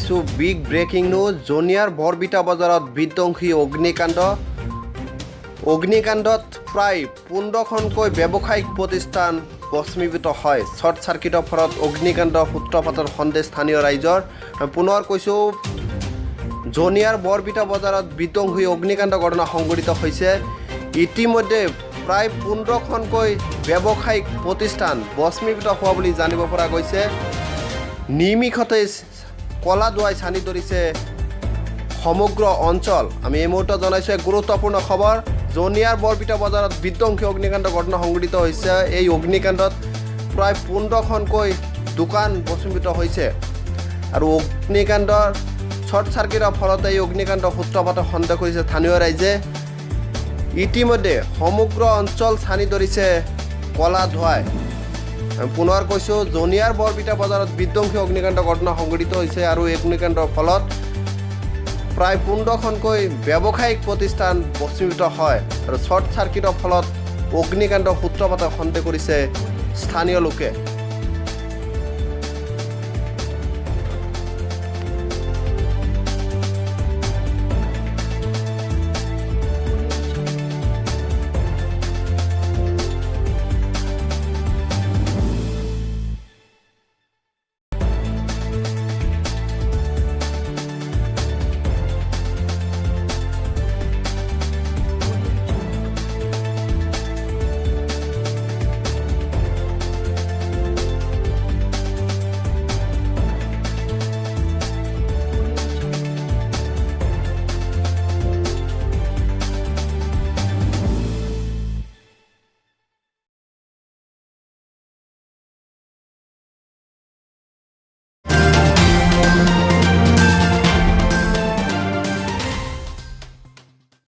দেখিছোঁ big breaking news. জনিয়াৰ বৰবিটা বজাৰত বিধ্বংসী অগ্নিকাণ্ডত প্ৰায় 15খনকৈ ব্যৱসায়িক প্ৰতিষ্ঠান ভস্মীভূত হয়। শ্বৰ্ট চাৰ্কিটৰ ফলত অগ্নিকাণ্ড সূত্ৰপাতৰ সন্দেহ স্থানীয় ৰাইজৰ। পুনৰ কৈছোঁ, জনিয়াৰ বৰবিটা বজাৰত বিধ্বংসী অগ্নিকাণ্ড ঘটনা সংঘটিত হৈছে। ইতিমধ্যে প্ৰায় 15খনকৈ ব্যৱসায়িক প্ৰতিষ্ঠান ভস্মীভূত হোৱা বুলি জানিব পৰা গৈছে। নিমিষতে কলা ধোঁৱাই ছানি ধৰিছে সমগ্ৰ অঞ্চল। আমি এই মুহূৰ্তত জনাইছোঁ এক গুৰুত্বপূৰ্ণ খবৰ। জনিয়াৰ বৰবিটা বজাৰত বিধ্বংসী অগ্নিকাণ্ড ঘটনা সংঘটিত হৈছে। এই অগ্নিকাণ্ডত প্ৰায় 15খনকৈ দোকান ভস্মীভূত হৈছে আৰু অগ্নিকাণ্ডৰ শ্বৰ্ট চাৰ্কিটৰ ফলতে এই অগ্নিকাণ্ড সূত্ৰপাতৰ সন্দেহ কৰিছে স্থানীয় ৰাইজে। ইতিমধ্যে সমগ্ৰ অঞ্চল ছানি ধৰিছে কলা ধোঁৱাই। পুনৰ কৈছোঁ, জনিয়াৰ বৰবিটা বজাৰত বিধ্বংসী অগ্নিকাণ্ড ঘটনা সংঘটিত হৈছে আৰু এই অগ্নিকাণ্ডৰ ফলত প্ৰায় 15খনকৈ ব্যৱসায়িক প্ৰতিষ্ঠান ভস্মীভূত হয় আৰু শ্বৰ্ট চাৰ্কিটৰ ফলত অগ্নিকাণ্ড সূত্ৰপাতৰ সন্দেহ কৰিছে স্থানীয় লোকে।